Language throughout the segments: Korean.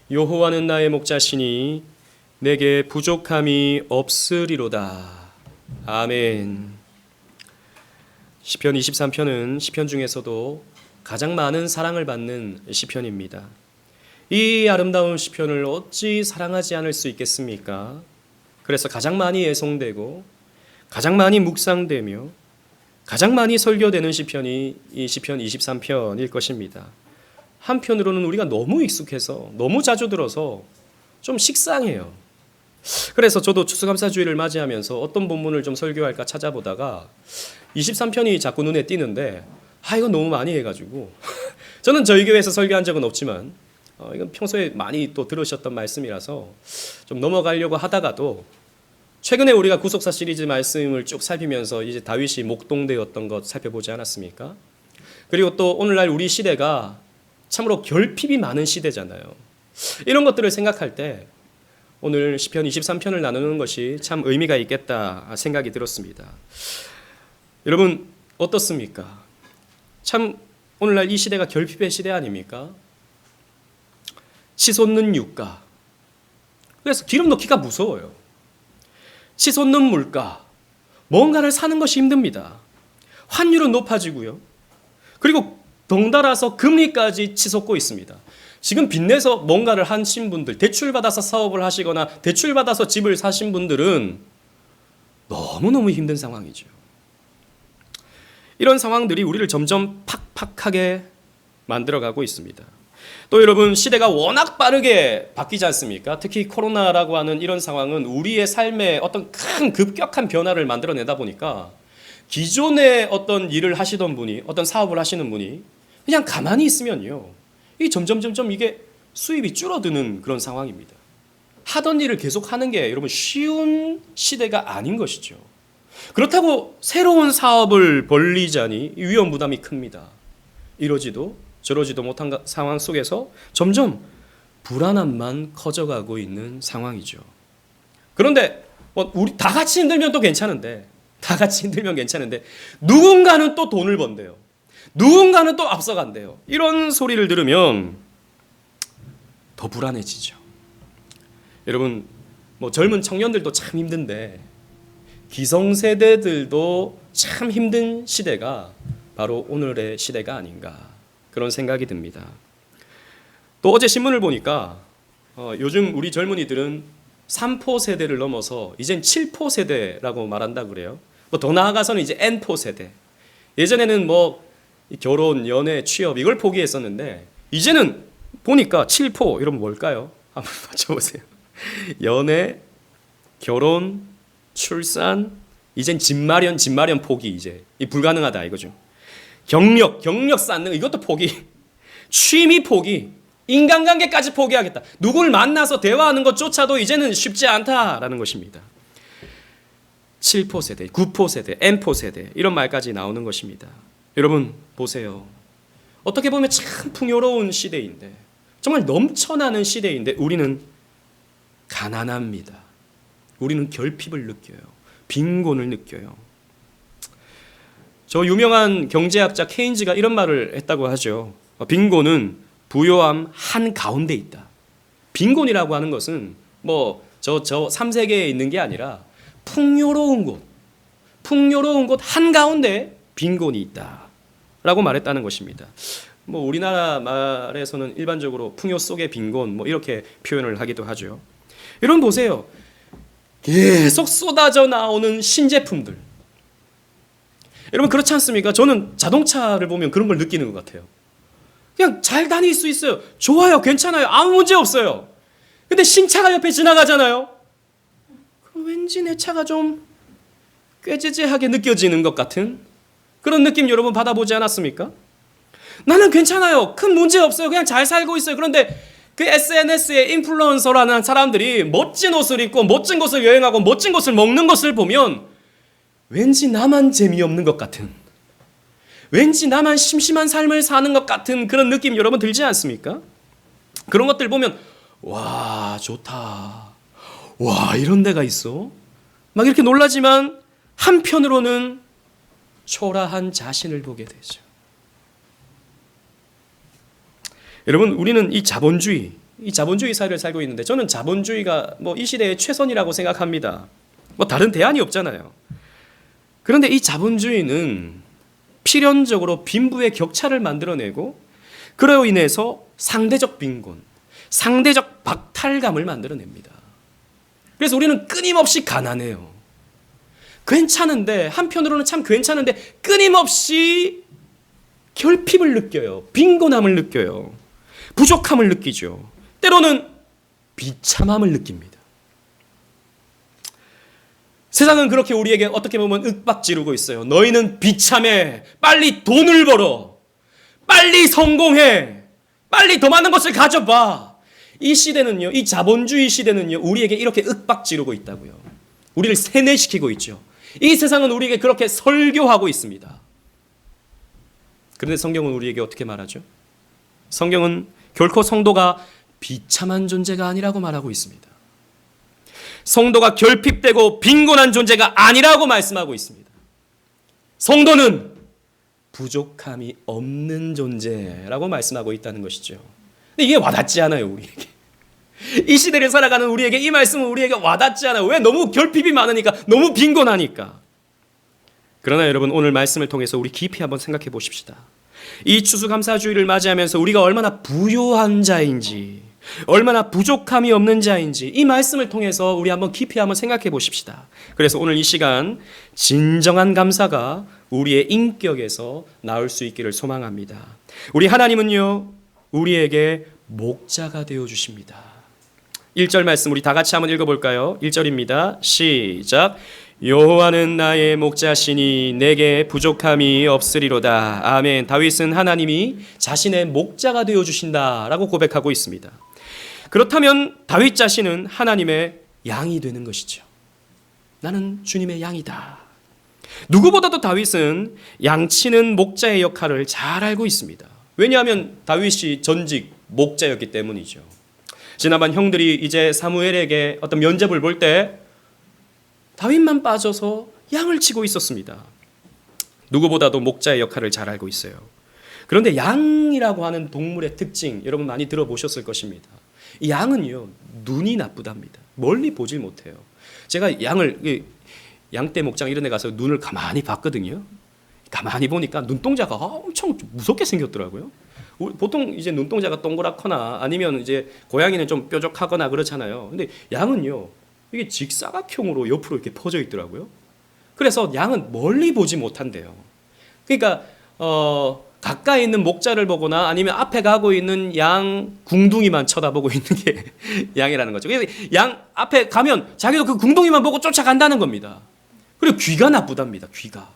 여호와는 나의 목자시니 내게 부족함이 없으리로다. 아멘. 시편 23편은 시편 중에서도 가장 많은 사랑을 받는 시편입니다. 이 아름다운 시편을 어찌 사랑하지 않을 수 있겠습니까? 그래서 가장 많이 애송되고 가장 많이 묵상되며 가장 많이 설교되는 시편이 이 시편 23편일 것입니다. 한편으로는 우리가 너무 익숙해서 너무 자주 들어서 좀 식상해요. 그래서 저도 추수감사주일을 맞이하면서 어떤 본문을 좀 설교할까 찾아보다가 23편이 자꾸 눈에 띄는데 이건 너무 많이 해가지고 저는 저희 교회에서 설교한 적은 없지만 이건 평소에 많이 또 들으셨던 말씀이라서 좀 넘어가려고 하다가도 최근에 우리가 구속사 시리즈 말씀을 쭉 살피면서 이제 다윗이 목동되었던 것 살펴보지 않았습니까? 그리고 또 오늘날 우리 시대가 참으로 결핍이 많은 시대잖아요. 이런 것들을 생각할 때 오늘 시편 23편을 나누는 것이 참 의미가 있겠다 생각이 들었습니다. 여러분 어떻습니까? 참 오늘날 이 시대가 결핍의 시대 아닙니까? 치솟는 유가, 그래서 기름 넣기가 무서워요. 치솟는 물가, 뭔가를 사는 것이 힘듭니다. 환율은 높아지고요. 그리고 덩달아서 금리까지 치솟고 있습니다. 지금 빚내서 뭔가를 하신 분들, 대출받아서 사업을 하시거나 대출받아서 집을 사신 분들은 너무너무 힘든 상황이죠. 이런 상황들이 우리를 점점 팍팍하게 만들어가고 있습니다. 또 여러분, 시대가 워낙 빠르게 바뀌지 않습니까? 특히 코로나라고 하는 이런 상황은 우리의 삶에 어떤 큰 급격한 변화를 만들어내다 보니까 기존에 어떤 일을 하시던 분이, 어떤 사업을 하시는 분이 그냥 가만히 있으면요, 이 점점 이게 수입이 줄어드는 그런 상황입니다. 하던 일을 계속 하는 게 여러분 쉬운 시대가 아닌 것이죠. 그렇다고 새로운 사업을 벌리자니 위험 부담이 큽니다. 이러지도 저러지도 못한 상황 속에서 점점 불안함만 커져가고 있는 상황이죠. 그런데 우리 다 같이 힘들면 또 괜찮은데, 누군가는 또 돈을 번대요. 누군가는 또 앞서간대요. 이런 소리를 들으면 더 불안해지죠. 여러분, 젊은 청년들도 참 힘든데 기성세대들도 참 힘든 시대가 바로 오늘의 시대가 아닌가, 그런 생각이 듭니다. 또 어제 신문을 보니까 요즘 우리 젊은이들은 3포 세대를 넘어서 이젠 7포 세대라고 말한다 그래요. 더 나아가서는 이제 N포 세대. 예전에는 결혼, 연애, 취업 이걸 포기했었는데 이제는 보니까 7포, 여러분 뭘까요? 한번 맞춰보세요. 연애, 결혼, 출산, 이젠 집 마련 포기, 이제 불가능하다 이거죠. 경력 쌓는 이것도 포기, 취미 포기, 인간관계까지 포기하겠다. 누굴 만나서 대화하는 것조차도 이제는 쉽지 않다라는 것입니다. 7포 세대, 9포 세대, N포 세대, 이런 말까지 나오는 것입니다. 여러분 보세요. 어떻게 보면 참 풍요로운 시대인데, 정말 넘쳐나는 시대인데 우리는 가난합니다. 우리는 결핍을 느껴요. 빈곤을 느껴요. 저 유명한 경제학자 케인즈가 이런 말을 했다고 하죠. 빈곤은 부요함 한가운데 있다. 빈곤이라고 하는 것은 저 3세계에 있는 게 아니라 풍요로운 곳 한가운데 빈곤이 있다 라고 말했다는 것입니다. 우리나라 말에서는 일반적으로 풍요 속의 빈곤 이렇게 표현을 하기도 하죠. 여러분 보세요. 계속 쏟아져 나오는 신제품들. 여러분 그렇지 않습니까? 저는 자동차를 보면 그런 걸 느끼는 것 같아요. 그냥 잘 다닐 수 있어요. 좋아요. 괜찮아요. 아무 문제 없어요. 근데 신차가 옆에 지나가잖아요. 그럼 왠지 내 차가 좀 꾀지지하게 느껴지는 것 같은 그런 느낌 여러분 받아보지 않았습니까? 나는 괜찮아요. 큰 문제 없어요. 그냥 잘 살고 있어요. 그런데 그 SNS의 인플루언서라는 사람들이 멋진 옷을 입고 멋진 곳을 여행하고 멋진 것을 먹는 것을 보면 왠지 나만 재미없는 것 같은, 왠지 나만 심심한 삶을 사는 것 같은 그런 느낌 여러분 들지 않습니까? 그런 것들 보면 와 좋다, 와 이런 데가 있어, 막 이렇게 놀라지만 한편으로는 초라한 자신을 보게 되죠. 여러분 우리는 이 자본주의, 이 자본주의 사회를 살고 있는데 저는 자본주의가 뭐 이 시대의 최선이라고 생각합니다. 뭐 다른 대안이 없잖아요. 그런데 이 자본주의는 필연적으로 빈부의 격차를 만들어내고 그로 인해서 상대적 빈곤, 상대적 박탈감을 만들어냅니다. 그래서 우리는 끊임없이 가난해요. 괜찮은데 한편으로는 참 괜찮은데 끊임없이 결핍을 느껴요. 빈곤함을 느껴요. 부족함을 느끼죠. 때로는 비참함을 느낍니다. 세상은 그렇게 우리에게 어떻게 보면 윽박지르고 있어요. 너희는 비참해. 빨리 돈을 벌어. 빨리 성공해. 빨리 더 많은 것을 가져봐. 이 시대는요, 이 자본주의 시대는요, 우리에게 이렇게 윽박지르고 있다고요. 우리를 세뇌시키고 있죠. 이 세상은 우리에게 그렇게 설교하고 있습니다. 그런데 성경은 우리에게 어떻게 말하죠? 성경은 결코 성도가 비참한 존재가 아니라고 말하고 있습니다. 성도가 결핍되고 빈곤한 존재가 아니라고 말씀하고 있습니다. 성도는 부족함이 없는 존재라고 말씀하고 있다는 것이죠. 근데 이게 와닿지 않아요, 우리에게. 이 시대를 살아가는 우리에게 이 말씀은 우리에게 와닿지 않아요. 왜? 너무 결핍이 많으니까, 너무 빈곤하니까. 그러나 여러분, 오늘 말씀을 통해서 우리 깊이 한번 생각해 보십시다. 이 추수감사주의를 맞이하면서 우리가 얼마나 부요한 자인지, 얼마나 부족함이 없는 자인지 이 말씀을 통해서 우리 한번 깊이 한번 생각해 보십시다. 그래서 오늘 이 시간 진정한 감사가 우리의 인격에서 나올 수 있기를 소망합니다. 우리 하나님은요, 우리에게 목자가 되어 주십니다. 1절 말씀 우리 다 같이 한번 읽어볼까요? 1절입니다. 시작. 여호와는 나의 목자시니 내게 부족함이 없으리로다. 아멘. 다윗은 하나님이 자신의 목자가 되어 주신다라고 고백하고 있습니다. 그렇다면 다윗 자신은 하나님의 양이 되는 것이죠. 나는 주님의 양이다. 누구보다도 다윗은 양치는 목자의 역할을 잘 알고 있습니다. 왜냐하면 다윗이 전직 목자였기 때문이죠. 지난번 형들이 이제 사무엘에게 어떤 면접을 볼 때 다윗만 빠져서 양을 치고 있었습니다. 누구보다도 목자의 역할을 잘 알고 있어요. 그런데 양이라고 하는 동물의 특징 여러분 많이 들어보셨을 것입니다. 이 양은요, 눈이 나쁘답니다. 멀리 보질 못해요. 제가 양떼 목장 이런 데 가서 눈을 가만히 봤거든요. 가만히 보니까 눈동자가 엄청 무섭게 생겼더라고요. 보통 이제 눈동자가 동그랗거나 아니면 이제 고양이는 좀 뾰족하거나 그렇잖아요. 근데 양은요, 이게 직사각형으로 옆으로 이렇게 퍼져 있더라고요. 그래서 양은 멀리 보지 못한대요. 그러니까 가까이 있는 목자를 보거나 아니면 앞에 가고 있는 양 궁둥이만 쳐다보고 있는 게 양이라는 거죠. 그래서 양 앞에 가면 자기도 그 궁둥이만 보고 쫓아간다는 겁니다. 그리고 귀가 나쁘답니다. 귀가.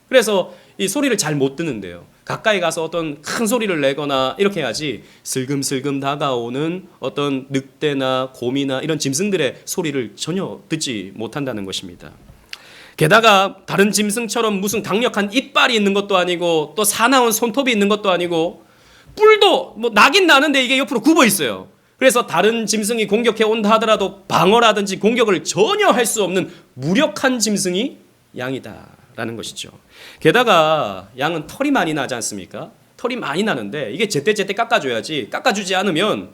그래서 이 소리를 잘 못 듣는데요. 가까이 가서 어떤 큰 소리를 내거나 이렇게 해야지 슬금슬금 다가오는 어떤 늑대나 곰이나 이런 짐승들의 소리를 전혀 듣지 못한다는 것입니다. 게다가 다른 짐승처럼 무슨 강력한 이빨이 있는 것도 아니고 또 사나운 손톱이 있는 것도 아니고 뿔도 뭐 나긴 나는데 이게 옆으로 굽어 있어요. 그래서 다른 짐승이 공격해 온다 하더라도 방어라든지 공격을 전혀 할 수 없는 무력한 짐승이 양이다라는 것이죠. 게다가 양은 털이 많이 나지 않습니까? 털이 많이 나는데 이게 제때제때 깎아줘야지, 깎아주지 않으면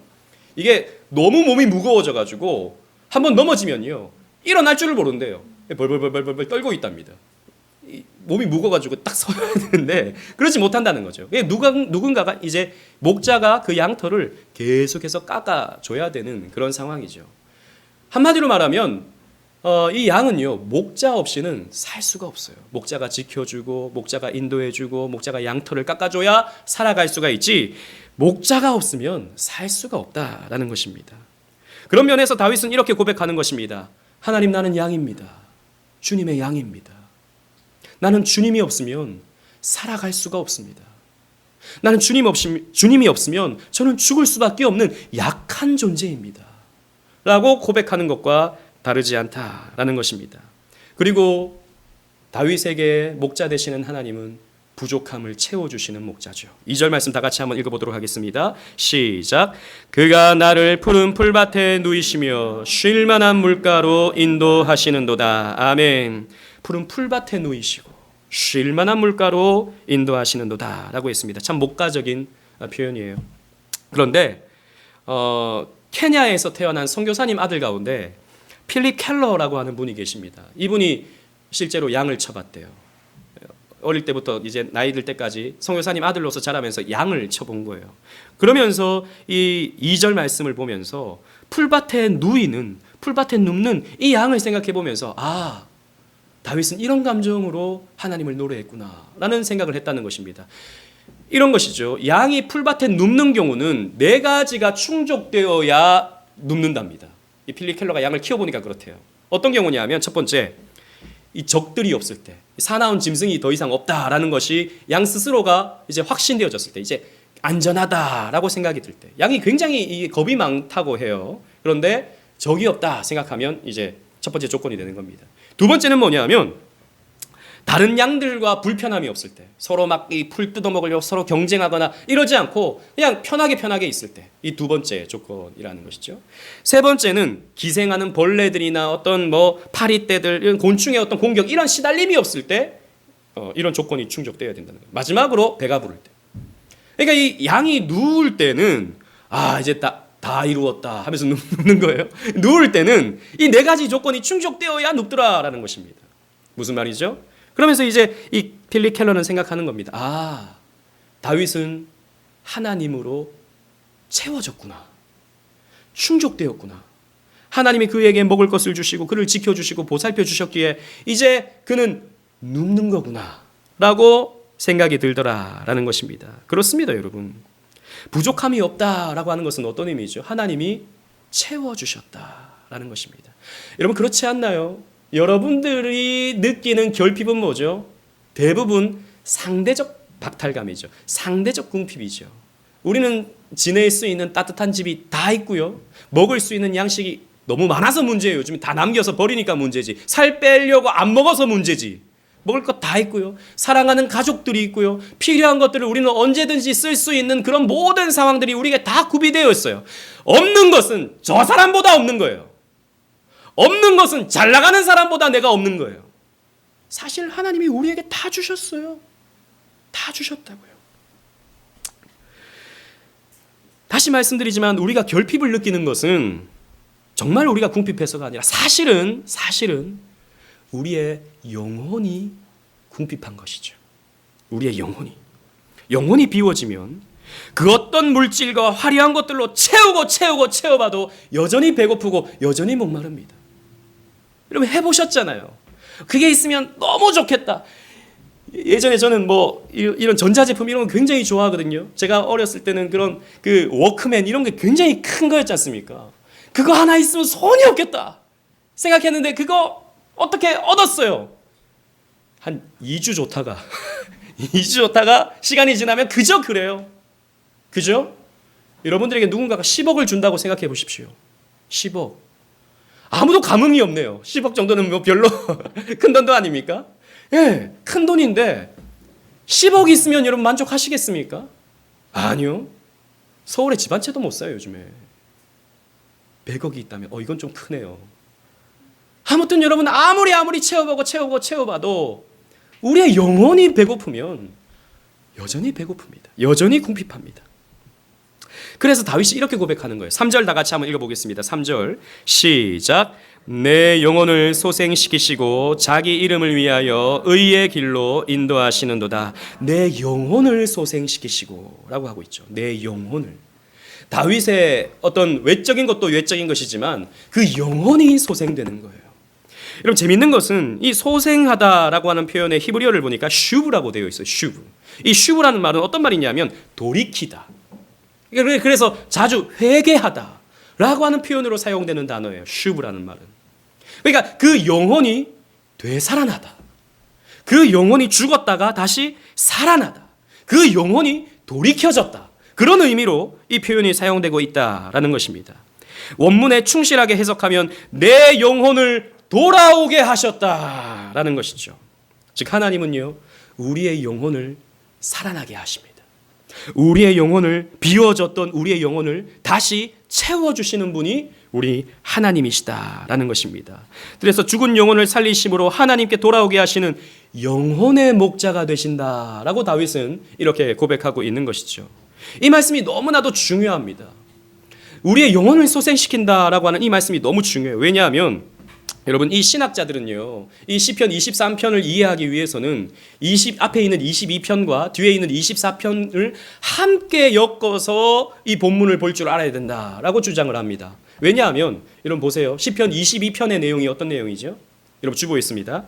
이게 너무 몸이 무거워져 가지고 한번 넘어지면요 일어날 줄을 모른대요. 벌벌벌벌 떨고 있답니다. 몸이 무거워가지고 딱 서야 되는데 그러지 못한다는 거죠. 누군가가 이제 목자가 그 양털을 계속해서 깎아줘야 되는 그런 상황이죠. 한마디로 말하면 이 양은요 목자 없이는 살 수가 없어요. 목자가 지켜주고 목자가 인도해주고 목자가 양털을 깎아줘야 살아갈 수가 있지 목자가 없으면 살 수가 없다라는 것입니다. 그런 면에서 다윗은 이렇게 고백하는 것입니다. 하나님, 나는 양입니다. 주님의 양입니다. 나는 주님이 없으면 살아갈 수가 없습니다. 나는 주님이 없으면 저는 죽을 수밖에 없는 약한 존재입니다. 라고 고백하는 것과 다르지 않다라는 것입니다. 그리고 다윗에게 목자 되시는 하나님은 부족함을 채워주시는 목자죠. 2절 말씀 다 같이 한번 읽어보도록 하겠습니다. 시작. 그가 나를 푸른 풀밭에 누이시며 쉴만한 물가로 인도하시는도다. 아멘. 푸른 풀밭에 누이시고 쉴만한 물가로 인도하시는도다 라고 했습니다. 참 목가적인 표현이에요. 그런데 케냐에서 태어난 선교사님 아들 가운데 필립 켈러라고 하는 분이 계십니다. 이분이 실제로 양을 쳐봤대요. 어릴 때부터 이제 나이 들 때까지 선교사님 아들로서 자라면서 양을 쳐본 거예요. 그러면서 이 2절 말씀을 보면서 풀밭에 눕는 이 양을 생각해 보면서 아, 다윗은 이런 감정으로 하나님을 노래했구나 라는 생각을 했다는 것입니다. 이런 것이죠. 양이 풀밭에 눕는 경우는 4가지가 충족되어야 눕는답니다. 이 필립 켈러가 양을 키워보니까 그렇대요. 어떤 경우냐면 첫 번째, 이 적들이 없을 때, 사나운 짐승이 더 이상 없다라는 것이 양 스스로가 이제 확신되어졌을 때, 이제 안전하다라고 생각이 들 때, 양이 굉장히 겁이 많다고 해요. 그런데 적이 없다 생각하면 이제 첫 번째 조건이 되는 겁니다. 두 번째는 뭐냐면 다른 양들과 불편함이 없을 때, 서로 막 이 풀 뜯어먹으려고 서로 경쟁하거나 이러지 않고 그냥 편하게 있을 때, 이 두 번째 조건이라는 것이죠. 세 번째는 기생하는 벌레들이나 어떤 뭐 파리떼들, 이런 곤충의 어떤 공격, 이런 시달림이 없을 때 이런 조건이 충족되어야 된다는 거예요. 마지막으로 배가 부를 때. 그러니까 이 양이 누울 때는 아, 이제 다 이루었다 하면서 눕는 거예요. 누울 때는 이 4가지 조건이 충족되어야 눕더라라는 것입니다. 무슨 말이죠? 그러면서 이제 이 필립 켈러는 생각하는 겁니다. 아, 다윗은 하나님으로 채워졌구나. 충족되었구나. 하나님이 그에게 먹을 것을 주시고 그를 지켜주시고 보살펴 주셨기에 이제 그는 눕는 거구나 라고 생각이 들더라라는 것입니다. 그렇습니다, 여러분. 부족함이 없다라고 하는 것은 어떤 의미죠? 하나님이 채워주셨다라는 것입니다. 여러분, 그렇지 않나요? 여러분들이 느끼는 결핍은 뭐죠? 대부분 상대적 박탈감이죠. 상대적 궁핍이죠. 우리는 지낼 수 있는 따뜻한 집이 다 있고요. 먹을 수 있는 양식이 너무 많아서 문제예요. 요즘 다 남겨서 버리니까 문제지. 살 빼려고 안 먹어서 문제지. 먹을 것 다 있고요. 사랑하는 가족들이 있고요. 필요한 것들을 우리는 언제든지 쓸 수 있는 그런 모든 상황들이 우리에게 다 구비되어 있어요. 없는 것은 저 사람보다 없는 거예요. 없는 것은 잘 나가는 사람보다 내가 없는 거예요. 사실 하나님이 우리에게 다 주셨어요. 다 주셨다고요. 다시 말씀드리지만 우리가 결핍을 느끼는 것은 정말 우리가 궁핍해서가 아니라 사실은 우리의 영혼이 궁핍한 것이죠. 우리의 영혼이 비워지면 그 어떤 물질과 화려한 것들로 채워봐도 여전히 배고프고 여전히 목마릅니다. 여러분, 해보셨잖아요. 그게 있으면 너무 좋겠다. 예전에 저는 뭐 이런 전자제품 이런 거 굉장히 좋아하거든요. 제가 어렸을 때는 그런 그 워크맨 이런 게 굉장히 큰 거였지 않습니까? 그거 하나 있으면 손이 없겠다 생각했는데 그거 어떻게 얻었어요? 한 2주 좋다가 2주 좋다가 시간이 지나면 그저 그래요. 그죠? 여러분들에게 누군가가 10억을 준다고 생각해 보십시오. 10억. 아무도 감흥이 없네요. 10억 정도는 뭐 별로 큰 돈도 아닙니까? 예, 큰 돈인데 10억 있으면 여러분 만족하시겠습니까? 아니요. 서울에 집 한 채도 못 사요, 요즘에. 100억이 있다면 이건 좀 크네요. 아무튼 여러분 아무리 채워봐도 우리의 영혼이 배고프면 여전히 배고픕니다. 여전히 궁핍합니다. 그래서 다윗이 이렇게 고백하는 거예요. 3절 다 같이 한번 읽어보겠습니다. 3절 시작. 내 영혼을 소생시키시고 자기 이름을 위하여 의의 길로 인도하시는도다. 내 영혼을 소생시키시고 라고 하고 있죠. 내 영혼을. 다윗의 어떤 외적인 것도 외적인 것이지만 그 영혼이 소생되는 거예요. 여러분, 재밌는 것은 이 소생하다라고 하는 표현의 히브리어를 보니까 슈브라고 되어 있어요. 슈브. 이 슈브라는 말은 어떤 말이냐면 돌이키다. 그래서 자주 회개하다라고 하는 표현으로 사용되는 단어예요. 슈브라는 말은. 그러니까 그 영혼이 되살아나다. 그 영혼이 죽었다가 다시 살아나다. 그 영혼이 돌이켜졌다. 그런 의미로 이 표현이 사용되고 있다라는 것입니다. 원문에 충실하게 해석하면 내 영혼을 돌아오게 하셨다라는 것이죠. 즉 하나님은요, 우리의 영혼을 살아나게 하십니다. 우리의 영혼을, 비워졌던 우리의 영혼을 다시 채워주시는 분이 우리 하나님이시다라는 것입니다. 그래서 죽은 영혼을 살리심으로 하나님께 돌아오게 하시는 영혼의 목자가 되신다라고 다윗은 이렇게 고백하고 있는 것이죠. 이 말씀이 너무나도 중요합니다. 우리의 영혼을 소생시킨다라고 하는 이 말씀이 너무 중요해요. 왜냐하면 여러분 이 신학자들은요, 이 시편 23편을 이해하기 위해서는 앞에 있는 22편과 뒤에 있는 24편을 함께 엮어서 이 본문을 볼 줄 알아야 된다라고 주장을 합니다. 왜냐하면 여러분 보세요. 시편 22편의 내용이 어떤 내용이죠? 여러분 주보에 있습니다.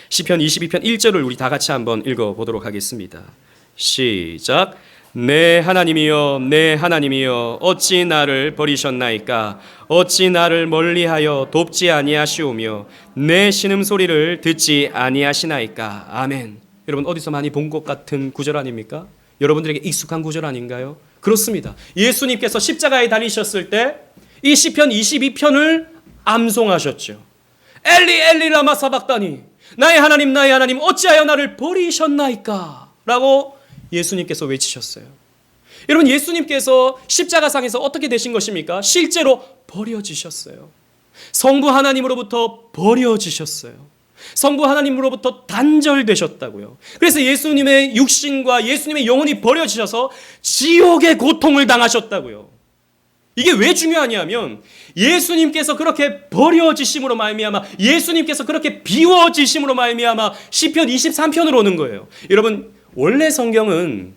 시편 22편 1절을 우리 다 같이 한번 읽어보도록 하겠습니다. 시작. 내 하나님이여 내 하나님이여 어찌 나를 버리셨나이까 어찌 나를 멀리하여 돕지 아니하시오며 내 신음소리를 듣지 아니하시나이까. 아멘. 여러분 어디서 많이 본 것 같은 구절 아닙니까? 여러분들에게 익숙한 구절 아닌가요? 그렇습니다. 예수님께서 십자가에 달리셨을 때 이 시편 22편을 암송하셨죠. 엘리 엘리 라마 사박다니 나의 하나님 어찌하여 나를 버리셨나이까 라고 예수님께서 외치셨어요. 여러분 예수님께서 십자가상에서 어떻게 되신 것입니까? 실제로 버려지셨어요. 성부 하나님으로부터 버려지셨어요. 성부 하나님으로부터 단절되셨다고요. 그래서 예수님의 육신과 예수님의 영혼이 버려지셔서 지옥의 고통을 당하셨다고요. 이게 왜 중요하냐면 예수님께서 그렇게 버려지심으로 말미암아 예수님께서 그렇게 비워지심으로 말미암아 시편 23편으로 오는 거예요. 여러분 원래 성경은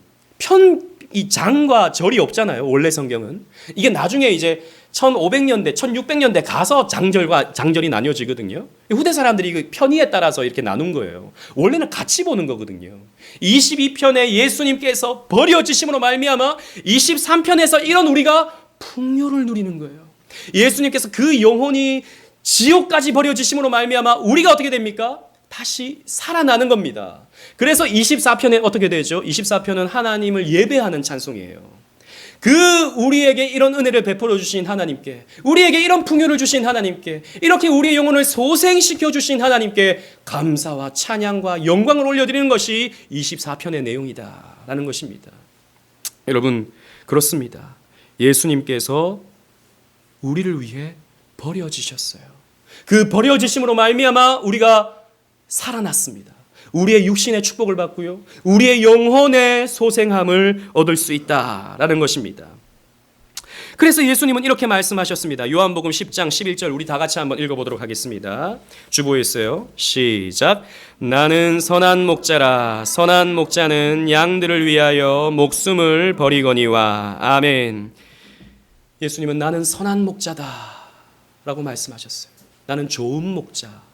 이 장과 절이 없잖아요. 원래 성경은 이게 나중에 이제 1500년대, 1600년대 가서 장절과 장절이 나뉘어지거든요. 후대 사람들이 그 편의에 따라서 이렇게 나눈 거예요. 원래는 같이 보는 거거든요. 22편에 예수님께서 버려지심으로 말미암아 23편에서 이런 우리가 풍요를 누리는 거예요. 예수님께서 그 영혼이 지옥까지 버려지심으로 말미암아 우리가 어떻게 됩니까? 다시 살아나는 겁니다. 그래서 24편에 어떻게 되죠? 24편은 하나님을 예배하는 찬송이에요. 그 우리에게 이런 은혜를 베풀어 주신 하나님께, 우리에게 이런 풍요를 주신 하나님께, 이렇게 우리의 영혼을 소생시켜 주신 하나님께 감사와 찬양과 영광을 올려드리는 것이 24편의 내용이다라는 것입니다. 여러분 그렇습니다. 예수님께서 우리를 위해 버려지셨어요. 그 버려지심으로 말미암아 우리가 살아났습니다. 우리의 육신의 축복을 받고요. 우리의 영혼의 소생함을 얻을 수 있다라는 것입니다. 그래서 예수님은 이렇게 말씀하셨습니다. 요한복음 10장 11절 우리 다 같이 한번 읽어보도록 하겠습니다. 주보에 있어요. 시작. 나는 선한 목자라 선한 목자는 양들을 위하여 목숨을 버리거니와. 아멘. 예수님은 나는 선한 목자다 라고 말씀하셨어요. 나는 좋은 목자.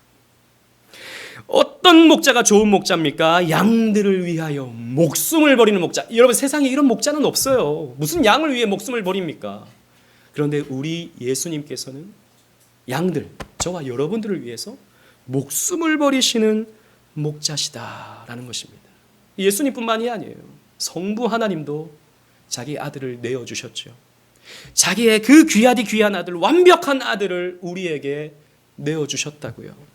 어떤 목자가 좋은 목자입니까? 양들을 위하여 목숨을 버리는 목자. 여러분 세상에 이런 목자는 없어요. 무슨 양을 위해 목숨을 버립니까? 그런데 우리 예수님께서는 양들, 저와 여러분들을 위해서 목숨을 버리시는 목자시다라는 것입니다. 예수님뿐만이 아니에요. 성부 하나님도 자기 아들을 내어주셨죠. 자기의 그 귀하디 귀한 아들, 완벽한 아들을 우리에게 내어주셨다고요.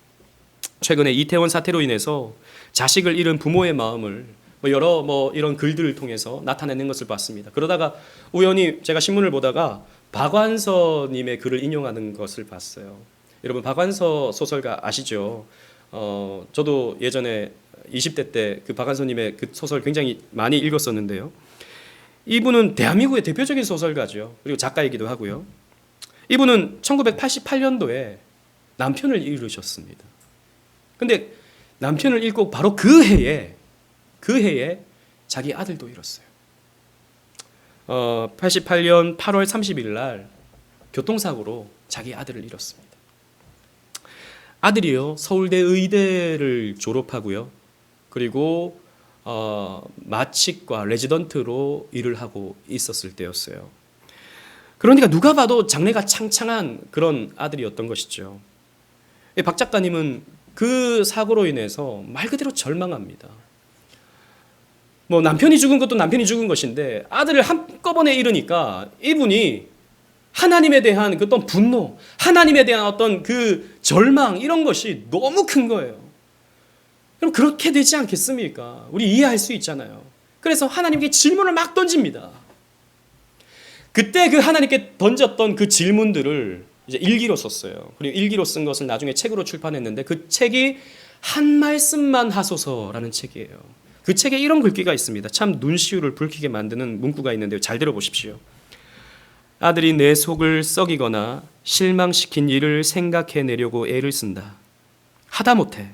최근에 이태원 사태로 인해서 자식을 잃은 부모의 마음을 여러 이런 글들을 통해서 나타내는 것을 봤습니다. 그러다가 우연히 제가 신문을 보다가 박완서님의 글을 인용하는 것을 봤어요. 여러분 박완서 소설가 아시죠? 저도 예전에 20대 때 그 박완서님의 그 소설 굉장히 많이 읽었었는데요. 이분은 대한민국의 대표적인 소설가죠. 그리고 작가이기도 하고요. 이분은 1988년도에 남편을 잃으셨습니다. 근데 남편을 잃고 바로 그 해에 자기 아들도 잃었어요. 88년 8월 30일 날 교통사고로 자기 아들을 잃었습니다. 아들이요 서울대 의대를 졸업하고요. 그리고 마취과 레지던트로 일을 하고 있었을 때였어요. 그러니까 누가 봐도 장래가 창창한 그런 아들이었던 것이죠. 박 작가님은 그 사고로 인해서 말 그대로 절망합니다. 남편이 죽은 것도 남편이 죽은 것인데 아들을 한꺼번에 잃으니까 이분이 하나님에 대한 그 어떤 분노, 하나님에 대한 어떤 그 절망 이런 것이 너무 큰 거예요. 그럼 그렇게 되지 않겠습니까? 우리 이해할 수 있잖아요. 그래서 하나님께 질문을 막 던집니다. 그때 그 하나님께 던졌던 그 질문들을 이제 일기로 썼어요. 그리고 일기로 쓴 것을 나중에 책으로 출판했는데 그 책이 한 말씀만 하소서라는 책이에요. 그 책에 이런 글귀가 있습니다. 참 눈시울을 붉히게 만드는 문구가 있는데요. 잘 들어보십시오. 아들이 내 속을 썩이거나 실망시킨 일을 생각해내려고 애를 쓴다. 하다못해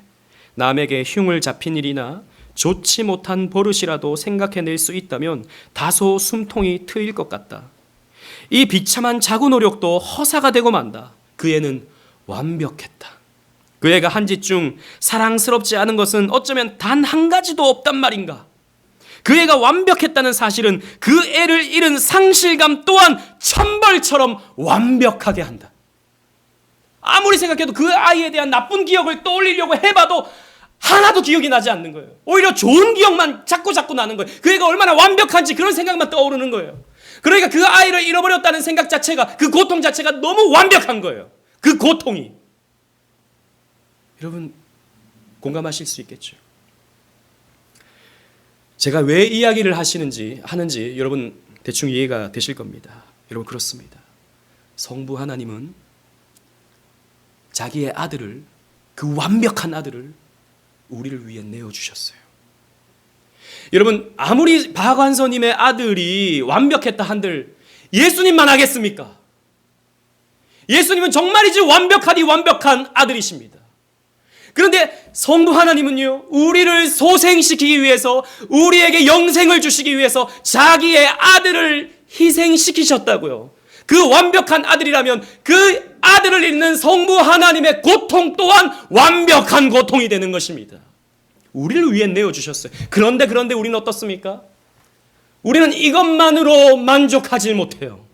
남에게 흉을 잡힌 일이나 좋지 못한 버릇이라도 생각해낼 수 있다면 다소 숨통이 트일 것 같다. 이 비참한 자구 노력도 허사가 되고 만다. 그 애는 완벽했다. 그 애가 한 짓 중 사랑스럽지 않은 것은 어쩌면 단 한 가지도 없단 말인가. 그 애가 완벽했다는 사실은 그 애를 잃은 상실감 또한 천벌처럼 완벽하게 한다. 아무리 생각해도 그 아이에 대한 나쁜 기억을 떠올리려고 해봐도 하나도 기억이 나지 않는 거예요. 오히려 좋은 기억만 자꾸 나는 거예요. 그 애가 얼마나 완벽한지 그런 생각만 떠오르는 거예요. 그러니까 그 아이를 잃어버렸다는 생각 자체가, 그 고통 자체가 너무 완벽한 거예요. 그 고통이. 여러분 공감하실 수 있겠죠? 제가 왜 이야기를 하는지 여러분 대충 이해가 되실 겁니다. 여러분 그렇습니다. 성부 하나님은 자기의 아들을, 그 완벽한 아들을 우리를 위해 내어주셨어요. 여러분 아무리 박완서님의 아들이 완벽했다 한들 예수님만 하겠습니까? 예수님은 정말이지 완벽하디 완벽한 아들이십니다. 그런데 성부 하나님은요, 우리를 소생시키기 위해서, 우리에게 영생을 주시기 위해서 자기의 아들을 희생시키셨다고요. 그 완벽한 아들이라면 그 아들을 잃는 성부 하나님의 고통 또한 완벽한 고통이 되는 것입니다. 우리를 위해 내어주셨어요. 그런데 우리는 어떻습니까? 우리는 이것만으로 만족하지 못해요.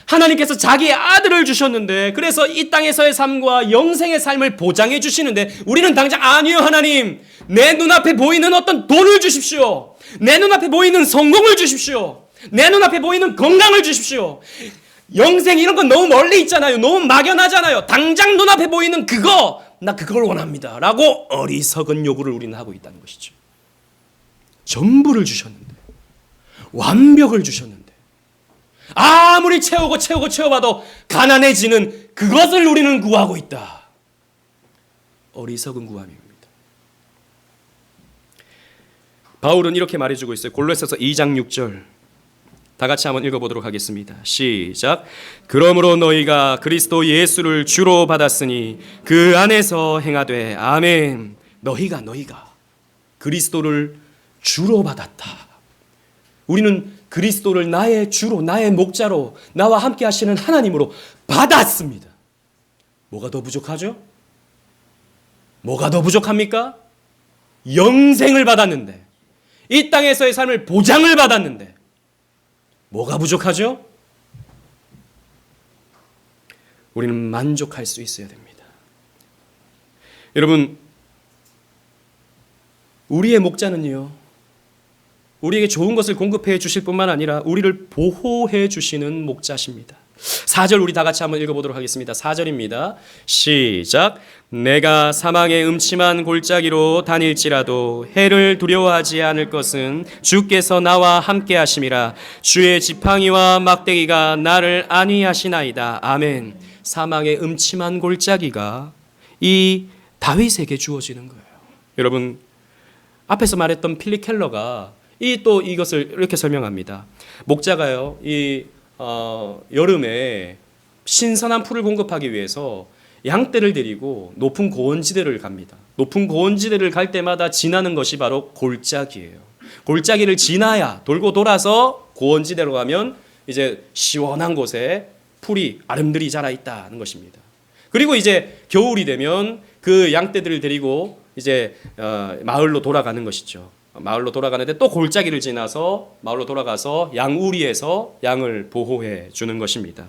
하나님께서 자기의 아들을 주셨는데, 그래서 이 땅에서의 삶과 영생의 삶을 보장해 주시는데 우리는 당장 아니요 하나님, 내 눈앞에 보이는 어떤 돈을 주십시오. 내 눈앞에 보이는 성공을 주십시오. 내 눈앞에 보이는 건강을 주십시오. 영생 이런 건 너무 멀리 있잖아요. 너무 막연하잖아요. 당장 눈앞에 보이는 그거, 나 그걸 원합니다 라고 어리석은 요구를 우리는 하고 있다는 것이죠. 전부를 주셨는데, 완벽을 주셨는데 아무리 채워봐도 가난해지는 그것을 우리는 구하고 있다. 어리석은 구함입니다. 바울은 이렇게 말해주고 있어요. 골로새서 2장 6절 다 같이 한번 읽어보도록 하겠습니다. 시작. 그러므로 너희가 그리스도 예수를 주로 받았으니 그 안에서 행하되. 아멘. 너희가 그리스도를 주로 받았다. 우리는 그리스도를 나의 주로, 나의 목자로, 나와 함께 하시는 하나님으로 받았습니다. 뭐가 더 부족하죠? 뭐가 더 부족합니까? 영생을 받았는데, 이 땅에서의 삶을 보장을 받았는데 뭐가 부족하죠? 우리는 만족할 수 있어야 됩니다. 여러분, 우리의 목자는요, 우리에게 좋은 것을 공급해 주실 뿐만 아니라 우리를 보호해 주시는 목자십니다. 4절 우리 다 같이 한번 읽어보도록 하겠습니다. 4절입니다. 시작. 내가 사망의 음침한 골짜기로 다닐지라도 해를 두려워하지 않을 것은 주께서 나와 함께 하심이라. 주의 지팡이와 막대기가 나를 안위하시나이다. 아멘. 사망의 음침한 골짜기가 이 다윗에게 주어지는 거예요. 여러분, 앞에서 말했던 필립 켈러가 이것을 이렇게 설명합니다. 목자가요, 여름에 신선한 풀을 공급하기 위해서 양떼를 데리고 높은 고원지대를 갑니다. 높은 고원지대를 갈 때마다 지나는 것이 바로 골짜기예요. 골짜기를 지나야 돌고 돌아서 고원지대로 가면 이제 시원한 곳에 풀이 아름드리 자라 있다는 것입니다. 그리고 이제 겨울이 되면 그 양떼들을 데리고 이제 마을로 돌아가는 것이죠. 마을로 돌아가는데 또 골짜기를 지나서 마을로 돌아가서 양우리에서 양을 보호해 주는 것입니다.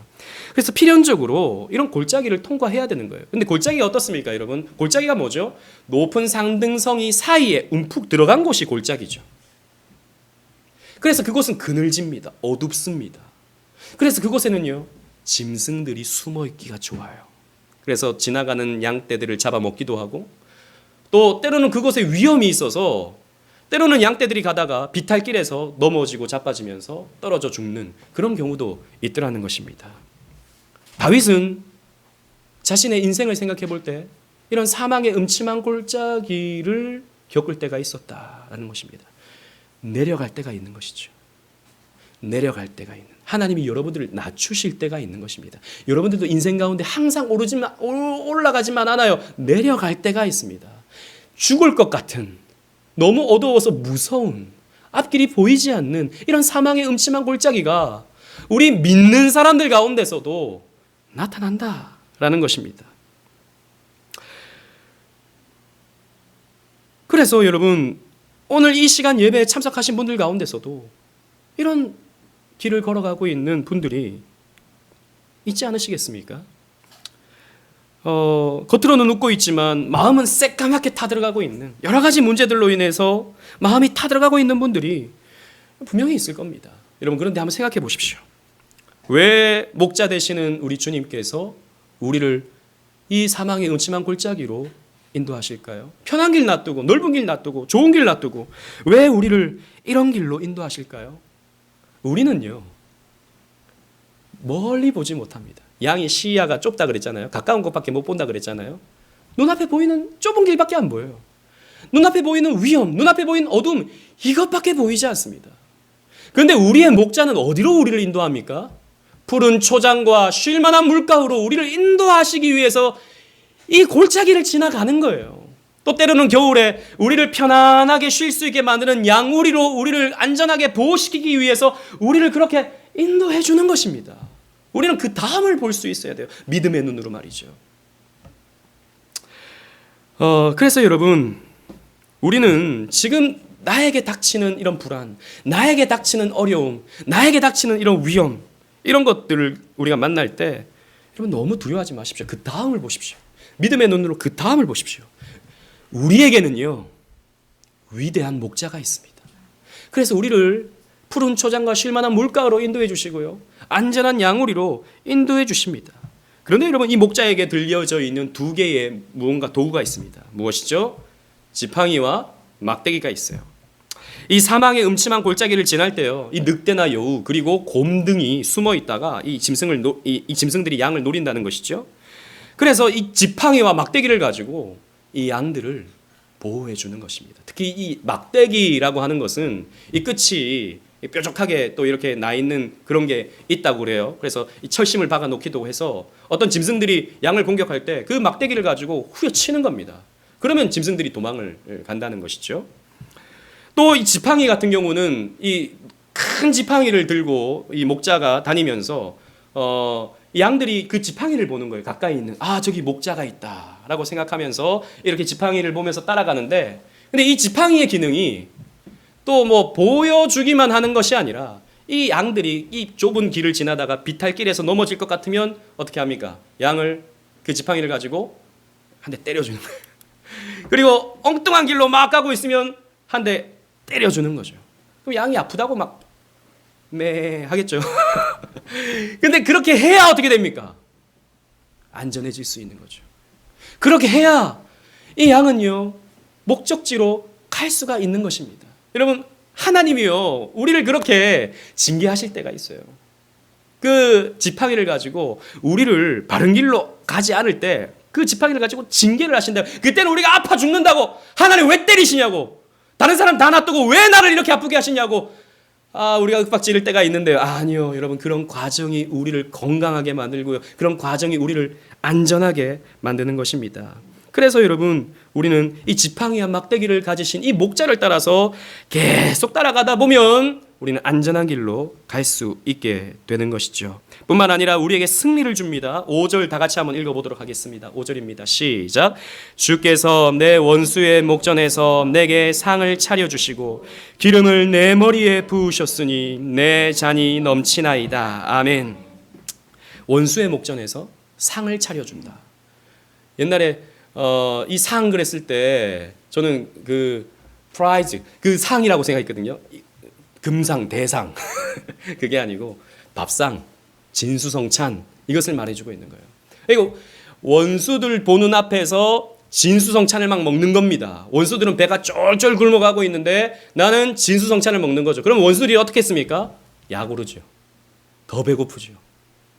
그래서 필연적으로 이런 골짜기를 통과해야 되는 거예요. 근데 골짜기가 어떻습니까, 여러분? 골짜기가 뭐죠? 높은 상등성이 사이에 움푹 들어간 곳이 골짜기죠. 그래서 그곳은 그늘집니다. 어둡습니다. 그래서 그곳에는요, 짐승들이 숨어 있기가 좋아요. 그래서 지나가는 양떼들을 잡아먹기도 하고, 또 때로는 그곳에 위험이 있어서 때로는 양떼들이 가다가 비탈길에서 넘어지고 자빠지면서 떨어져 죽는 그런 경우도 있더라는 것입니다. 다윗은 자신의 인생을 생각해 볼 때 이런 사망의 음침한 골짜기를 겪을 때가 있었다라는 것입니다. 내려갈 때가 있는 것이죠. 내려갈 때가 있는, 하나님이 여러분들을 낮추실 때가 있는 것입니다. 여러분들도 인생 가운데 항상 올라가지만 않아요. 내려갈 때가 있습니다. 죽을 것 같은, 너무 어두워서 무서운, 앞길이 보이지 않는 이런 사망의 음침한 골짜기가 우리 믿는 사람들 가운데서도 나타난다라는 것입니다. 그래서 여러분, 오늘 이 시간 예배에 참석하신 분들 가운데서도 이런 길을 걸어가고 있는 분들이 있지 않으시겠습니까? 겉으로는 웃고 있지만 마음은 새까맣게 타들어가고 있는, 여러 가지 문제들로 인해서 마음이 타들어가고 있는 분들이 분명히 있을 겁니다. 여러분, 그런데 한번 생각해 보십시오. 왜 목자 되시는 우리 주님께서 우리를 이 사망의 음침한 골짜기로 인도하실까요? 편한 길 놔두고, 넓은 길 놔두고, 좋은 길 놔두고 왜 우리를 이런 길로 인도하실까요? 우리는요, 멀리 보지 못합니다. 양이 시야가 좁다 그랬잖아요. 가까운 곳밖에 못 본다 그랬잖아요. 눈앞에 보이는 좁은 길밖에 안 보여요. 눈앞에 보이는 위험, 눈앞에 보이는 어둠, 이것밖에 보이지 않습니다. 그런데 우리의 목자는 어디로 우리를 인도합니까? 푸른 초장과 쉴 만한 물가로 우리를 인도하시기 위해서 이 골짜기를 지나가는 거예요. 또 때로는 겨울에 우리를 편안하게 쉴 수 있게 만드는 양우리로 우리를 안전하게 보호시키기 위해서 우리를 그렇게 인도해 주는 것입니다. 우리는 그 다음을 볼 수 있어야 돼요. 믿음의 눈으로 말이죠. 그래서 여러분, 우리는 지금 나에게 닥치는 이런 불안, 나에게 닥치는 어려움, 나에게 닥치는 이런 위험, 이런 것들을 우리가 만날 때 여러분 너무 두려워하지 마십시오. 그 다음을 보십시오. 믿음의 눈으로 그 다음을 보십시오. 우리에게는요, 위대한 목자가 있습니다. 그래서 우리를 푸른 초장과 쉴만한 물가로 인도해 주시고요, 안전한 양우리로 인도해 주십니다. 그런데 여러분, 이 목자에게 들려져 있는 두 개의 무언가 도구가 있습니다. 무엇이죠? 지팡이와 막대기가 있어요. 이 사망의 음침한 골짜기를 지날 때요, 이 늑대나 여우 그리고 곰 등이 숨어 있다가 이 짐승들이 양을 노린다는 것이죠. 그래서 이 지팡이와 막대기를 가지고 이 양들을 보호해 주는 것입니다. 특히 이 막대기라고 하는 것은 이 끝이 뾰족하게 또 이렇게 나 있는 그런 게 있다고 그래요. 그래서 이 철심을 박아 놓기도 해서 어떤 짐승들이 양을 공격할 때 그 막대기를 가지고 후려치는 겁니다. 그러면 짐승들이 도망을 간다는 것이죠. 또 이 지팡이 같은 경우는 이 큰 지팡이를 들고 이 목자가 다니면서 양들이 그 지팡이를 보는 거예요. 가까이 있는, 저기 목자가 있다라고 생각하면서 이렇게 지팡이를 보면서 따라가는데, 근데 이 지팡이의 기능이 또 뭐 보여주기만 하는 것이 아니라 이 양들이 이 좁은 길을 지나다가 비탈길에서 넘어질 것 같으면 어떻게 합니까? 양을, 그 지팡이를 가지고 한 대 때려주는 거예요. 그리고 엉뚱한 길로 막 가고 있으면 한 대 때려주는 거죠. 그럼 양이 아프다고 막 하겠죠. 근데 그렇게 해야 어떻게 됩니까? 안전해질 수 있는 거죠. 그렇게 해야 이 양은요, 목적지로 갈 수가 있는 것입니다. 여러분, 하나님이요, 우리를 그렇게 징계하실 때가 있어요. 그 지팡이를 가지고 우리를 바른 길로 가지 않을 때 그 지팡이를 가지고 징계를 하신다. 그때는 우리가 아파 죽는다고, 하나님 왜 때리시냐고, 다른 사람 다 놔두고 왜 나를 이렇게 아프게 하시냐고, 우리가 윽박지를 때가 있는데요. 아니요, 여러분, 그런 과정이 우리를 건강하게 만들고요, 그런 과정이 우리를 안전하게 만드는 것입니다. 그래서 여러분, 우리는 이 지팡이와 막대기를 가지신 이 목자를 따라서 계속 따라가다 보면 우리는 안전한 길로 갈 수 있게 되는 것이죠. 뿐만 아니라 우리에게 승리를 줍니다. 5절 다 같이 한번 읽어보도록 하겠습니다. 5절입니다. 시작. 주께서 내 원수의 목전에서 내게 상을 차려주시고 기름을 내 머리에 부으셨으니 내 잔이 넘치나이다. 아멘. 원수의 목전에서 상을 차려준다. 옛날에 이 상 그랬을 때 저는 그 프라이즈, 그 상이라고 생각했거든요. 금상, 대상 그게 아니고 밥상, 진수성찬, 이것을 말해주고 있는 거예요. 그리고 원수들 보는 앞에서 진수성찬을 막 먹는 겁니다. 원수들은 배가 쫄쫄 굶어가고 있는데 나는 진수성찬을 먹는 거죠. 그럼 원수들이 어떻게 했습니까? 야구르죠. 더 배고프죠.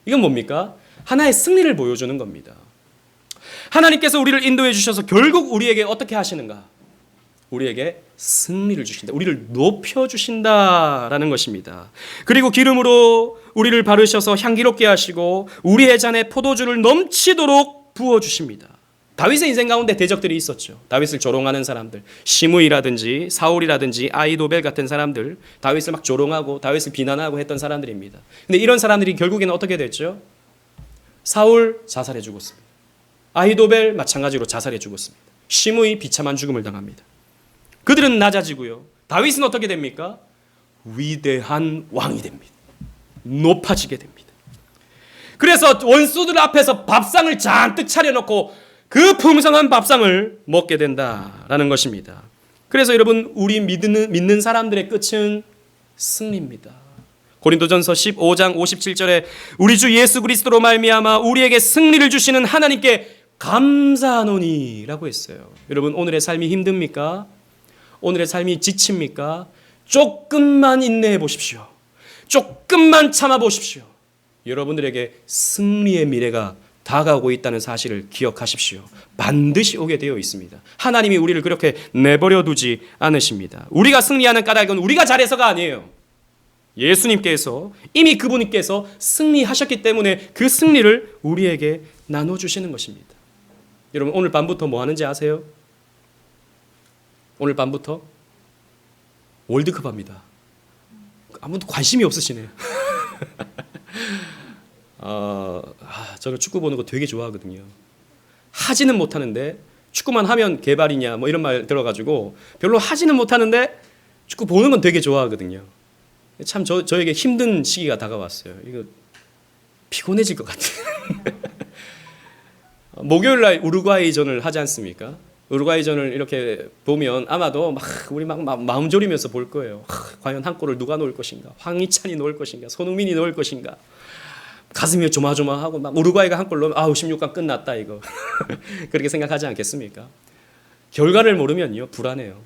이건 뭡니까? 하나의 승리를 보여주는 겁니다. 하나님께서 우리를 인도해 주셔서 결국 우리에게 어떻게 하시는가? 우리에게 승리를 주신다. 우리를 높여주신다라는 것입니다. 그리고 기름으로 우리를 바르셔서 향기롭게 하시고 우리의 잔에 포도주를 넘치도록 부어주십니다. 다윗의 인생 가운데 대적들이 있었죠. 다윗을 조롱하는 사람들, 시므이라든지 사울이라든지 아히도벨 같은 사람들, 다윗을 막 조롱하고 다윗을 비난하고 했던 사람들입니다. 근데 이런 사람들이 결국에는 어떻게 됐죠? 사울 자살해 죽었습니다. 아히도벨 마찬가지로 자살해 죽었습니다. 시므이 비참한 죽음을 당합니다. 그들은 낮아지고요. 다윗은 어떻게 됩니까? 위대한 왕이 됩니다. 높아지게 됩니다. 그래서 원수들 앞에서 밥상을 잔뜩 차려놓고 그 풍성한 밥상을 먹게 된다라는 것입니다. 그래서 여러분, 우리 믿는 사람들의 끝은 승리입니다. 고린도전서 15장 57절에 우리 주 예수 그리스도로 말미암아 우리에게 승리를 주시는 하나님께 감사하노니라고 했어요. 여러분, 오늘의 삶이 힘듭니까? 오늘의 삶이 지칩니까? 조금만 인내해 보십시오. 조금만 참아 보십시오. 여러분들에게 승리의 미래가 다가오고 있다는 사실을 기억하십시오. 반드시 오게 되어 있습니다. 하나님이 우리를 그렇게 내버려 두지 않으십니다. 우리가 승리하는 까닭은 우리가 잘해서가 아니에요. 예수님께서 이미 그분께서 승리하셨기 때문에 그 승리를 우리에게 나눠주시는 것입니다. 여러분, 오늘 밤부터 뭐 하는지 아세요? 오늘 밤부터 월드컵 합니다. 아무도 관심이 없으시네요. 저는 축구 보는 거 되게 좋아하거든요. 하지는 못하는데 축구만 하면 개발이냐 뭐 이런 말 들어가지고 별로 하지는 못하는데 축구 보는 건 되게 좋아하거든요. 참 저에게 힘든 시기가 다가왔어요. 이거 피곤해질 것 같아요. 목요일 날 우루과이전을 하지 않습니까? 우루과이전을 이렇게 보면 아마도 막 우리 막 마음 졸이면서 볼 거예요. 과연 한 골을 누가 넣을 것인가? 황희찬이 넣을 것인가? 손흥민이 넣을 것인가? 가슴이 조마조마하고 막 우루과이가 한 골 넣으면 16강 끝났다 이거. 그렇게 생각하지 않겠습니까? 결과를 모르면요 불안해요.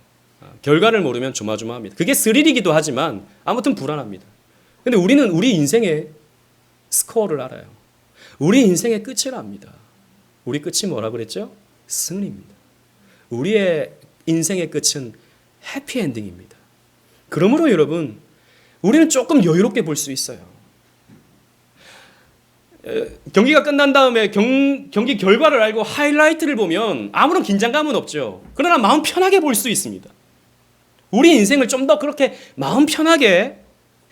결과를 모르면 조마조마합니다. 그게 스릴이기도 하지만 아무튼 불안합니다. 근데 우리는 우리 인생의 스코어를 알아요. 우리 인생의 끝을 압니다. 우리 끝이 뭐라 그랬죠? 승리입니다. 우리의 인생의 끝은 해피엔딩입니다. 그러므로 여러분, 우리는 조금 여유롭게 볼 수 있어요. 경기가 끝난 다음에 경기 결과를 알고 하이라이트를 보면 아무런 긴장감은 없죠. 그러나 마음 편하게 볼 수 있습니다. 우리 인생을 좀 더 그렇게 마음 편하게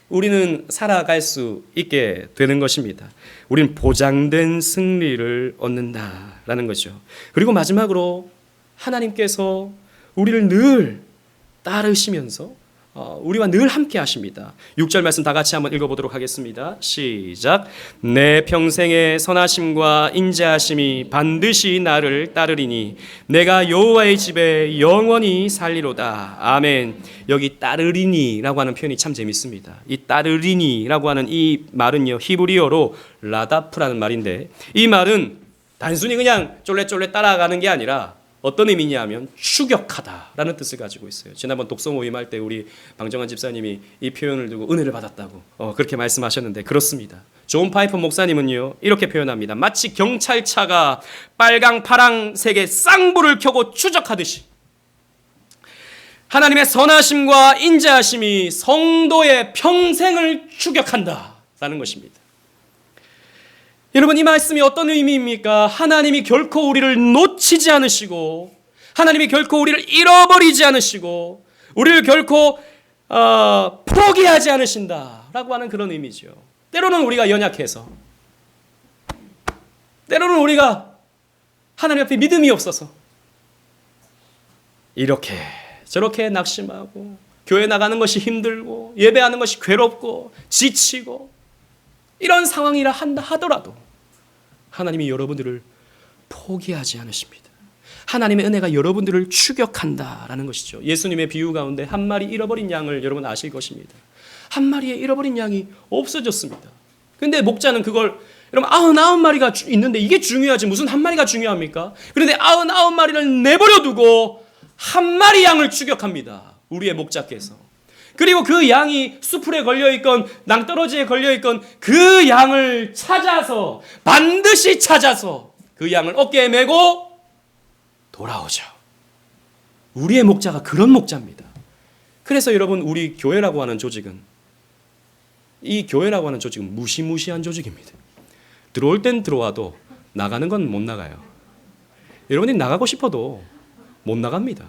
우리는 살아갈 수 있게 되는 것입니다. 우리는 보장된 승리를 얻는다라는 거죠. 그리고 마지막으로 하나님께서 우리를 늘 따르시면서 우리와 늘 함께 하십니다. 6절 말씀 다 같이 한번 읽어보도록 하겠습니다. 시작. 내 평생의 선하심과 인자하심이 반드시 나를 따르리니 내가 여호와의 집에 영원히 살리로다. 아멘. 여기 따르리니라고 하는 표현이 참 재밌습니다. 이 따르리니라고 하는 이 말은요 히브리어로 라다프라는 말인데, 이 말은 단순히 그냥 쫄래쫄래 따라가는 게 아니라 어떤 의미냐면 추격하다라는 뜻을 가지고 있어요. 지난번 독서 모임할 때 우리 방정환 집사님이 이 표현을 두고 은혜를 받았다고 그렇게 말씀하셨는데 그렇습니다. 존 파이퍼 목사님은요 이렇게 표현합니다. 마치 경찰차가 빨강 파랑색의 쌍불을 켜고 추적하듯이 하나님의 선하심과 인자하심이 성도의 평생을 추격한다라는 것입니다. 여러분, 이 말씀이 어떤 의미입니까? 하나님이 결코 우리를 놓치지 않으시고 하나님이 결코 우리를 잃어버리지 않으시고 우리를 결코 포기하지 않으신다라고 하는 그런 의미죠. 때로는 우리가 연약해서, 때로는 우리가 하나님 앞에 믿음이 없어서 이렇게 저렇게 낙심하고 교회 나가는 것이 힘들고 예배하는 것이 괴롭고 지치고 이런 상황이라 한다 하더라도 하나님이 여러분들을 포기하지 않으십니다. 하나님의 은혜가 여러분들을 추격한다라는 것이죠. 예수님의 비유 가운데 한 마리 잃어버린 양을 여러분 아실 것입니다. 한 마리의 잃어버린 양이 없어졌습니다. 근데 목자는 그걸, 여러분 99마리가 있는데 이게 중요하지 무슨 한 마리가 중요합니까? 그런데 99마리를 내버려 두고 한 마리 양을 추격합니다. 우리의 목자께서. 그리고 그 양이 수풀에 걸려있건 낭떠러지에 걸려있건 그 양을 찾아서, 반드시 찾아서 그 양을 어깨에 메고 돌아오죠. 우리의 목자가 그런 목자입니다. 그래서 여러분 우리 교회라고 하는 조직은 무시무시한 조직입니다. 들어올 땐 들어와도 나가는 건 못 나가요. 여러분이 나가고 싶어도 못 나갑니다.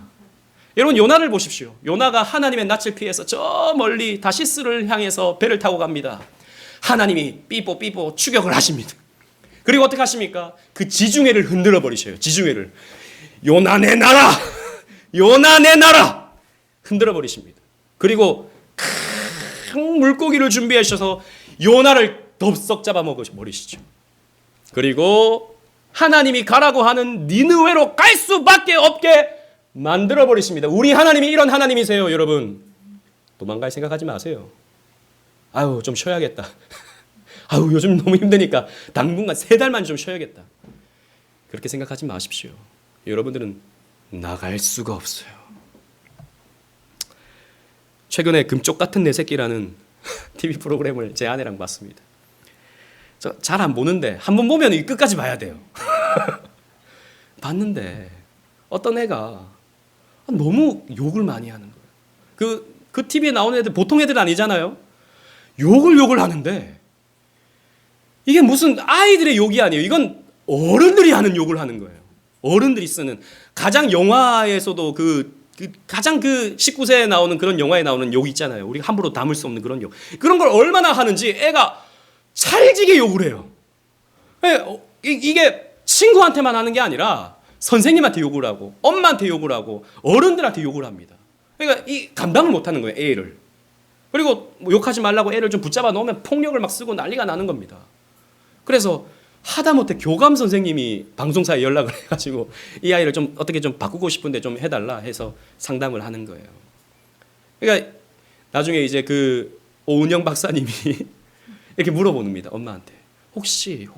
여러분 요나를 보십시오. 요나가 하나님의 낯을 피해서 저 멀리 다시스를 향해서 배를 타고 갑니다. 하나님이 삐뽀 추격을 하십니다. 그리고 어떻게 하십니까? 그 지중해를 흔들어 버리셔요. 지중해를. 요나 내놔라! 요나 내놔라! 흔들어 버리십니다. 그리고 큰 물고기를 준비하셔서 요나를 덥석 잡아먹어 버리시죠. 그리고 하나님이 가라고 하는 니느웨로 갈 수밖에 없게 만들어 버리십니다. 우리 하나님이 이런 하나님이세요, 여러분. 도망갈 생각하지 마세요. 아유, 좀 쉬어야겠다. 아유, 요즘 너무 힘드니까 당분간 3달만 좀 쉬어야겠다. 그렇게 생각하지 마십시오. 여러분들은 나갈 수가 없어요. 최근에 금쪽 같은 내 새끼라는 TV 프로그램을 제 아내랑 봤습니다. 저 잘 안 보는데 한 번 보면 끝까지 봐야 돼요. 봤는데 어떤 애가 너무 욕을 많이 하는 거예요. 그 TV에 나오는 애들 보통 애들 아니잖아요. 욕을 하는데 이게 무슨 아이들의 욕이 아니에요. 이건 어른들이 하는 욕을 하는 거예요. 어른들이 쓰는 가장 영화에서도 가장 19세에 나오는 그런 영화에 나오는 욕 있잖아요. 우리가 함부로 담을 수 없는 그런 욕. 그런 걸 얼마나 하는지 애가 찰지게 욕을 해요. 이게 친구한테만 하는 게 아니라 선생님한테 욕을 하고 엄마한테 욕을 하고 어른들한테 욕을 합니다. 그러니까 이 감당을 못 하는 거예요, 애를. 그리고 뭐 욕하지 말라고 애를 좀 붙잡아 놓으면 폭력을 막 쓰고 난리가 나는 겁니다. 그래서 하다못해 교감 선생님이 방송사에 연락을 해가지고 이 아이를 좀 어떻게 좀 바꾸고 싶은데 좀 해달라 해서 상담을 하는 거예요. 그러니까 나중에 이제 그 오은영 박사님이 이렇게 물어봅니다. 엄마한테. 혹시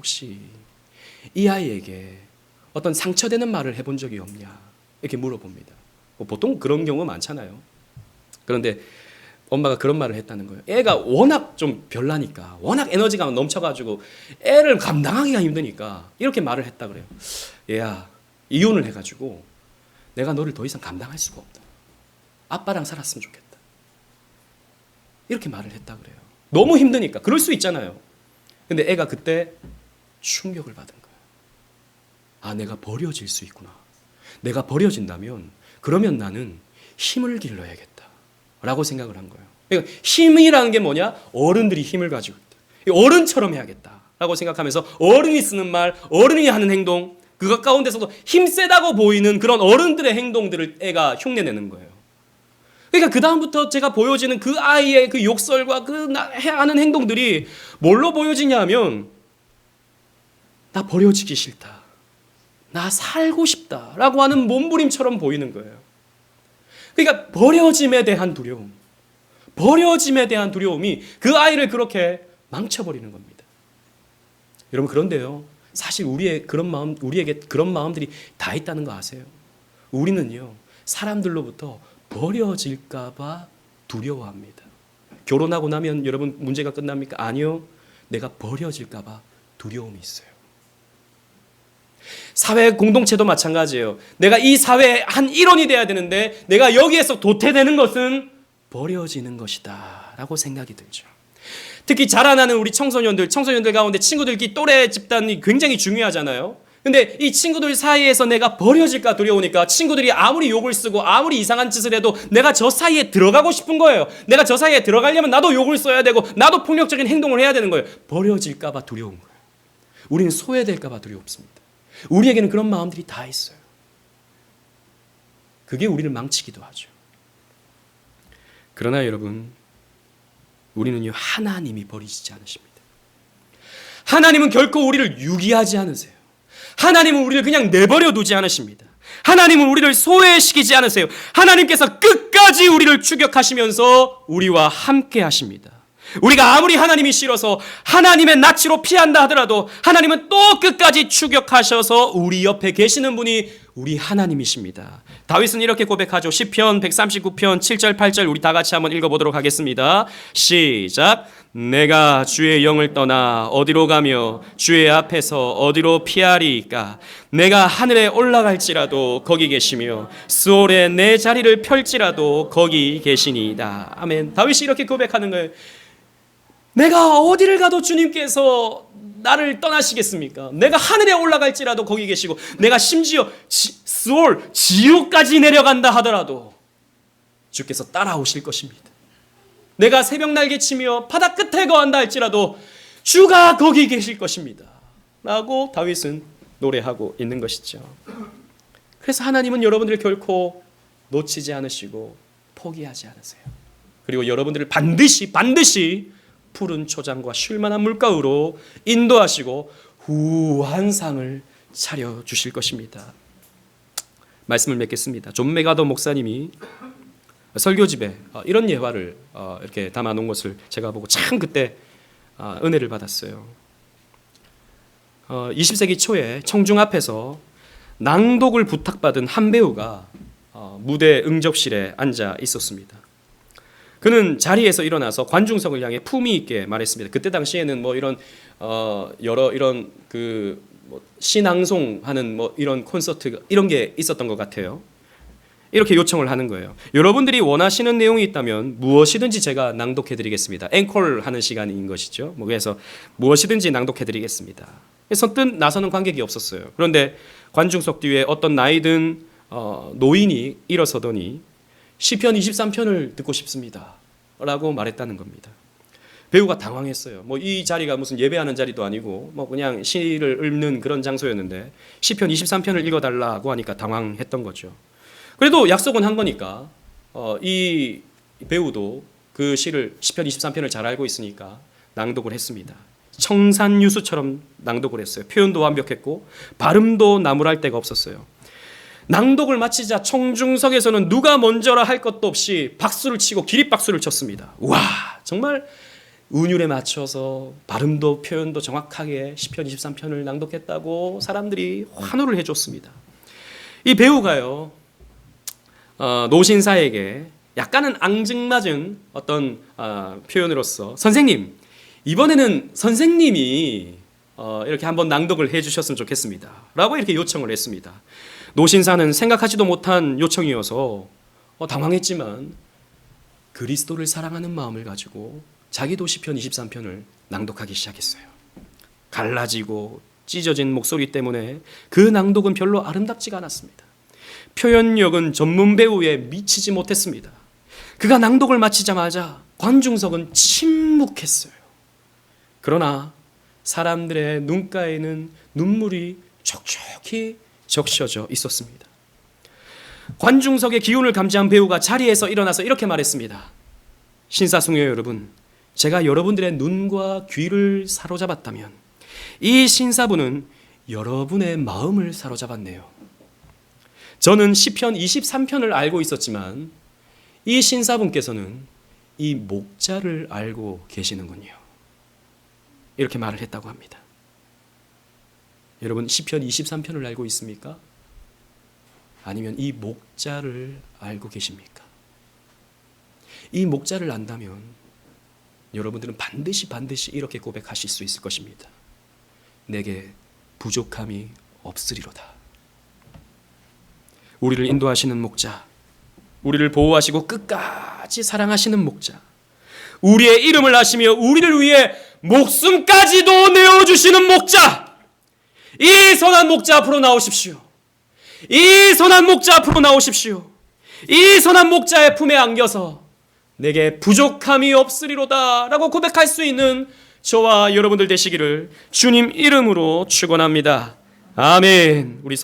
이 아이에게 어떤 상처되는 말을 해본 적이 없냐? 이렇게 물어봅니다. 보통 그런 경우가 많잖아요. 그런데 엄마가 그런 말을 했다는 거예요. 애가 워낙 좀 별나니까, 워낙 에너지가 넘쳐가지고 애를 감당하기가 힘드니까 이렇게 말을 했다 그래요. 얘야, 이혼을 해가지고 내가 너를 더 이상 감당할 수가 없다. 아빠랑 살았으면 좋겠다. 이렇게 말을 했다 그래요. 너무 힘드니까. 그럴 수 있잖아요. 근데 애가 그때 충격을 받은 거예요. 아, 내가 버려질 수 있구나. 내가 버려진다면 그러면 나는 힘을 길러야겠다. 라고 생각을 한 거예요. 그러니까 힘이라는 게 뭐냐? 어른들이 힘을 가지고 있다. 어른처럼 해야겠다. 라고 생각하면서 어른이 쓰는 말, 어른이 하는 행동, 그 가운데서도 힘세다고 보이는 그런 어른들의 행동들을 애가 흉내내는 거예요. 그러니까 그 다음부터 제가 보여지는 그 아이의 그 욕설과 하는 행동들이 뭘로 보여지냐 하면 나 버려지기 싫다. 나 살고 싶다. 라고 하는 몸부림처럼 보이는 거예요. 그러니까 버려짐에 대한 두려움, 버려짐에 대한 두려움이 그 아이를 그렇게 망쳐버리는 겁니다. 여러분, 그런데요, 사실 우리에게 그런 마음들이 다 있다는 거 아세요? 우리는요, 사람들로부터 버려질까 봐 두려워합니다. 결혼하고 나면 여러분 문제가 끝납니까? 아니요. 내가 버려질까 봐 두려움이 있어요. 사회 공동체도 마찬가지예요. 내가 이 사회의 한 일원이 돼야 되는데 내가 여기에서 도태되는 것은 버려지는 것이다 라고 생각이 들죠. 특히 자라나는 우리 청소년들 가운데 친구들끼리 또래 집단이 굉장히 중요하잖아요. 근데 이 친구들 사이에서 내가 버려질까 두려우니까 친구들이 아무리 욕을 쓰고 아무리 이상한 짓을 해도 내가 저 사이에 들어가고 싶은 거예요. 내가 저 사이에 들어가려면 나도 욕을 써야 되고 나도 폭력적인 행동을 해야 되는 거예요. 버려질까 봐 두려운 거예요. 우리는 소외될까 봐 두렵습니다. 우리에게는 그런 마음들이 다 있어요. 그게 우리를 망치기도 하죠. 그러나 여러분, 우리는요, 하나님이 버리시지 않으십니다. 하나님은 결코 우리를 유기하지 않으세요. 하나님은 우리를 그냥 내버려 두지 않으십니다. 하나님은 우리를 소외시키지 않으세요. 하나님께서 끝까지 우리를 추격하시면서 우리와 함께 하십니다. 우리가 아무리 하나님이 싫어서 하나님의 낯으로 피한다 하더라도 하나님은 또 끝까지 추격하셔서 우리 옆에 계시는 분이 우리 하나님이십니다. 다윗은 이렇게 고백하죠. 시편 139편 7절 8절 우리 다 같이 한번 읽어보도록 하겠습니다. 시작. 내가 주의 영을 떠나 어디로 가며 주의 앞에서 어디로 피하리이까. 내가 하늘에 올라갈지라도 거기 계시며 스올에 내 자리를 펼지라도 거기 계시니이다. 아멘. 다윗이 이렇게 고백하는 거예요. 내가 어디를 가도 주님께서 나를 떠나시겠습니까? 내가 하늘에 올라갈지라도 거기 계시고, 내가 심지어 스올 지옥까지 내려간다 하더라도 주께서 따라오실 것입니다. 내가 새벽 날개치며 바다 끝에 거한다 할지라도 주가 거기 계실 것입니다. 라고 다윗은 노래하고 있는 것이죠. 그래서 하나님은 여러분들을 결코 놓치지 않으시고 포기하지 않으세요. 그리고 여러분들을 반드시 푸른 초장과 쉴만한 물가로 인도하시고 후한 상을 차려주실 것입니다. 말씀을 맺겠습니다. 존 메가더 목사님이 설교집에 이런 예화를 이렇게 담아놓은 것을 제가 보고 참 그때 은혜를 받았어요. 20세기 초에 청중 앞에서 낭독을 부탁받은 한 배우가 무대 응접실에 앉아 있었습니다. 그는 자리에서 일어나서 관중석을 향해 품위 있게 말했습니다. 그때 당시에는 뭐 이런 여러 이런 뭐 시낭송하는 뭐 이런 콘서트 이런 게 있었던 것 같아요. 이렇게 요청을 하는 거예요. 여러분들이 원하시는 내용이 있다면 무엇이든지 제가 낭독해드리겠습니다. 앵콜 하는 시간인 것이죠. 뭐 그래서 무엇이든지 낭독해드리겠습니다. 선뜻 나서는 관객이 없었어요. 그런데 관중석 뒤에 어떤 나이든 노인이 일어서더니 시편 23편을 듣고 싶습니다 라고 말했다는 겁니다. 배우가 당황했어요. 뭐 이 자리가 무슨 예배하는 자리도 아니고 뭐 그냥 시를 읽는 그런 장소였는데 시편 23편을 읽어달라고 하니까 당황했던 거죠. 그래도 약속은 한 거니까 이 배우도 그 시를 시편 23편을 잘 알고 있으니까 낭독을 했습니다. 청산유수처럼 낭독을 했어요. 표현도 완벽했고 발음도 나무랄 데가 없었어요. 낭독을 마치자 청중석에서는 누가 먼저라 할 것도 없이 박수를 치고 기립박수를 쳤습니다. 와, 정말 운율에 맞춰서 발음도 표현도 정확하게 시편 23편을 낭독했다고 사람들이 환호를 해줬습니다. 이 배우가요, 노신사에게 약간은 앙증맞은 어떤 표현으로서 선생님, 이번에는 선생님이 이렇게 한번 낭독을 해주셨으면 좋겠습니다 라고 이렇게 요청을 했습니다. 노신사는 생각하지도 못한 요청이어서 당황했지만 그리스도를 사랑하는 마음을 가지고 자기도 시편 23편을 낭독하기 시작했어요. 갈라지고 찢어진 목소리 때문에 그 낭독은 별로 아름답지가 않았습니다. 표현력은 전문 배우에 미치지 못했습니다. 그가 낭독을 마치자마자 관중석은 침묵했어요. 그러나 사람들의 눈가에는 눈물이 촉촉히 적셔져 있었습니다. 관중석의 기운을 감지한 배우가 자리에서 일어나서 이렇게 말했습니다. 신사숙녀 여러분, 제가 여러분들의 눈과 귀를 사로잡았다면 이 신사분은 여러분의 마음을 사로잡았네요. 저는 시편 23편을 알고 있었지만 이 신사분께서는 이 목자를 알고 계시는군요. 이렇게 말을 했다고 합니다. 여러분 시편 23편을 알고 있습니까? 아니면 이 목자를 알고 계십니까? 이 목자를 안다면 여러분들은 반드시 이렇게 고백하실 수 있을 것입니다. 내게 부족함이 없으리로다. 우리를 인도하시는 목자, 우리를 보호하시고 끝까지 사랑하시는 목자, 우리의 이름을 아시며 우리를 위해 목숨까지도 내어주시는 목자, 이 선한 목자 앞으로 나오십시오. 이 선한 목자 앞으로 나오십시오. 이 선한 목자의 품에 안겨서 내게 부족함이 없으리로다 라고 고백할 수 있는 저와 여러분들 되시기를 주님 이름으로 축원합니다. 아멘. 우리